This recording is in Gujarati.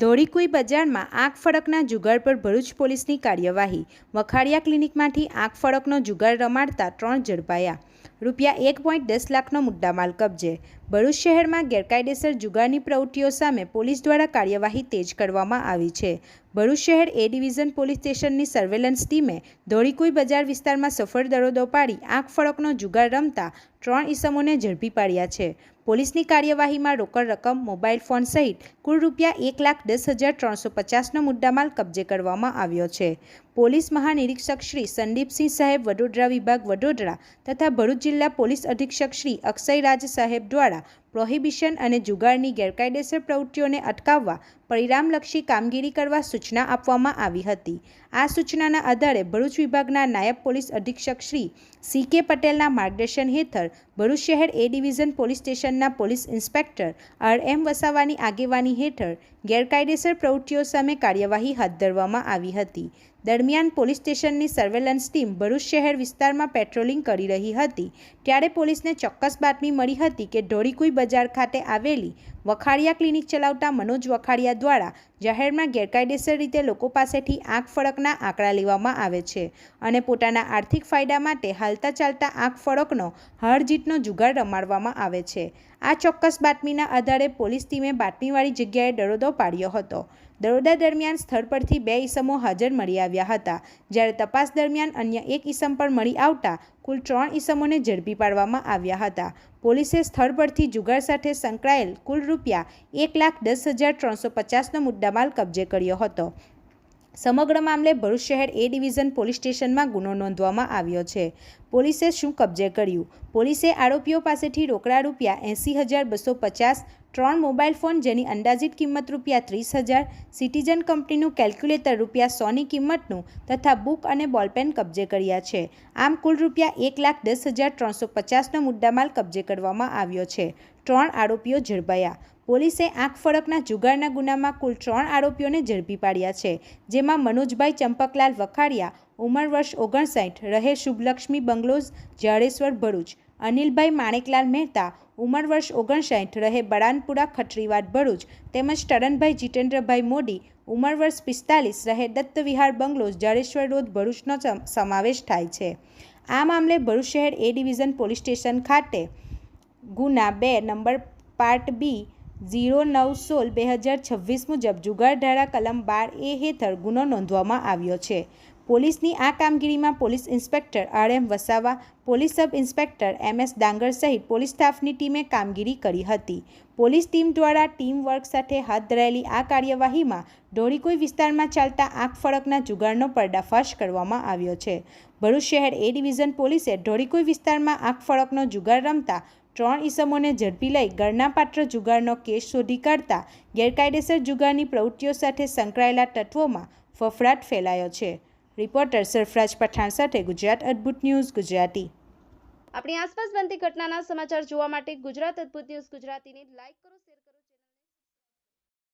ધોળીકુઈ બજારમાં આંખ ફડકના જુગાર પર ભરૂચ પોલીસની કાર્યવાહી। વખાડિયા ક્લિનિકમાંથી આંખ ફડકનો જુગાર રમાડતા 3 ઝડપાયા। રૂપિયા 1.10 લાખનો મુદ્દામાલ કબજે। ભરૂચ શહેરમાં ગેરકાયદેસર જુગારની પ્રવૃત્તિઓ સામે પોલીસ દ્વારા કાર્યવાહી તેજ કરવામાં આવી છે। ભરૂચ શહેર એ ડિવિઝન પોલીસ સ્ટેશનની સર્વેલન્સ ટીમે ધોળીકુઈ બજાર વિસ્તારમાં સફળ દરોડો પાડી આંખ ફડકનો જુગાર રમતા 3 ઈસમોને ઝડપી પાડ્યા છે। પોલીસની કાર્યવાહીમાં રોકડ રકમ, મોબાઈલ ફોન સહિત કુલ રૂપિયા 1,10,350નો મુદ્દામાલ કબજે કરવામાં આવ્યો છે। પોલીસ મહાનિરીક્ષક શ્રી સંદીપસિંહ સાહેબ વડોદરા વિભાગ વડોદરા તથા ભરૂચ જિલ્લા પોલીસ અધિક્ષક શ્રી અક્ષયરાજ સાહેબ દ્વારા પ્રોહિબિશન અને જુગારની ગેરકાયદેસર પ્રવૃત્તિઓને અટકાવવા પરિણામલક્ષી કામગીરી કરવા સૂચના આપવામાં આવી હતી। આ સૂચનાના આધારે ભરૂચ વિભાગના નાયબ પોલીસ અધિક્ષક શ્રી સી.કે. પટેલના માર્ગદર્શન હેઠળ ભરૂચ શહેર એ ડિવિઝન પોલીસ સ્ટેશનના પોલીસ ઇન્સ્પેક્ટર આર.એમ. વસાવાની આગેવાની હેઠળ ગેરકાયદેસર પ્રવૃત્તિઓ સામે કાર્યવાહી હાથ ધરવામાં આવી હતી। દરમિયાન પોલીસ સ્ટેશનની સર્વેલન્સ ટીમ ભરૂચ શહેર વિસ્તારમાં પેટ્રોલિંગ કરી રહી હતી ત્યારે પોલીસને ચોક્કસ બાતમી મળી હતી કે ધોળીકુઈ બજાર ખાતે આવેલી વખાડિયા ક્લિનિક ચલાવતા મનોજ વખાડિયા દ્વારા જાહેરમાં ગેરકાયદેસર રીતે લોકો પાસેથી આંખ ફડકના આંકડા લેવામાં આવે છે અને પોતાના આર્થિક ફાયદા માટે હાલતા ચાલતા આંખ ફડકનો હાર જીતનો જુગાર રમાડવામાં આવે છે। આ ચોક્કસ બાતમીના આધારે પોલીસ ટીમે બાતમીવાળી જગ્યાએ દરોડો પાડ્યો હતો। દરોડા દરમિયાન સ્થળ પરથી 2 ઈસમો હાજર મળી આવ્યા હતા, જ્યારે તપાસ દરમિયાન અન્ય 1 ઈસમ પણ મળી આવતા કુલ 3 ઈસમોને ઝડપી પાડવામાં આવ્યા હતા। પોલીસે સ્થળ પરથી જુગાર સાથે સંકળાયેલ કુલ રૂપિયા 1,10,350નો મુદ્દામાલ કબજે કર્યો હતો। સમગ્ર મામલે ભરૂચ શહેર એ ડિવિઝન પોલીસ સ્ટેશનમાં ગુનો નોંધવામાં આવ્યો છે। પોલીસે શું કબજે કર્યું? પોલીસે આરોપીઓ પાસેથી રોકડા રૂપિયા 80,250, 3 મોબાઈલ ફોન જેની અંદાજિત કિંમત રૂપિયા 30,000, સિટીઝન કંપનીનું કેલ્ક્યુલેટર રૂપિયા 100ની કિંમતનું તથા બુક અને બોલપેન કબજે કર્યા છે। આમ કુલ રૂપિયા 1,10,350નો મુદ્દામાલ કબજે કરવામાં આવ્યો છે। 3 આરોપીઓ ઝડપાયા। પોલીસે આંખ ફડકના જુગારના ગુનામાં કુલ 3 આરોપીઓને ઝડપી પાડ્યા છે, જેમાં મનોજભાઈ ચંપકલાલ વખાડિયા, ઉંમર વર્ષ 59, રહે શુભલક્ષ્મી બંગલોઝ, જાડેશ્વર, ભરૂચ; અનિલભાઈ માણેકલાલ મહેતા, ઉંમર વર્ષ 59, રહે બળાનપુરા, ખત્રીવાડ, ભરૂચ; તેમજ તરણભાઈ જીતેન્દ્રભાઈ મોદી, ઉંમર વર્ષ 45, રહે દત્ત વિહાર બંગલોઝ, જાડેશ્વર રોડ, ભરૂચનો સમાવેશ થાય છે। આ મામલે ભરૂચ શહેર એ ડિવિઝન પોલીસ સ્ટેશન ખાતે ગુના 2 નંબર પાર્ટ બી 09/16/2026 મુજબ જુગાર ધારા કલમ 12A હેઠળ ગુનો નોંધવામાં આવ્યો છે। પોલીસની આ કામગીરીમાં police inspector R M. Vasava, police sub inspector M S. Dangar સહિત પોલીસ સ્ટાફની ટીમે કામગીરી કરી હતી। પોલીસ ટીમ દ્વારા ટીમ વર્ક સાથે હાથ ધરાયેલી આ કાર્યવાહીમાં ધોળીકુઈ વિસ્તારમાં ચાલતા આંખ ફડકના જુગારનો પર્દાફાશ કરવામાં આવ્યો છે। ભરૂચ શહેર એ ડિવિઝન પોલીસે ધોળીકુઈ વિસ્તારમાં આંખ ફડકનો જુગાર રમતા 3 ઈસમોને ઝડપી લઈ ગણનાપાત્ર જુગારનો કેસ શોધી કાઢતા ગેરકાયદેસર જુગારની પ્રવૃત્તિઓ સાથે સંકળાયેલા તત્વોમાં ફફડાટ ફેલાયો છે। રિપોર્ટર સરફરાજ પઠાણ સાથે ગુજરાત અદ્ભુત ન્યૂઝ ગુજરાતી। આપણી આસપાસ બનતી ઘટનાના સમાચાર જોવા માટે ગુજરાત અદ્ભુત ન્યૂઝ ગુજરાતીને લાઈક કરો, શેર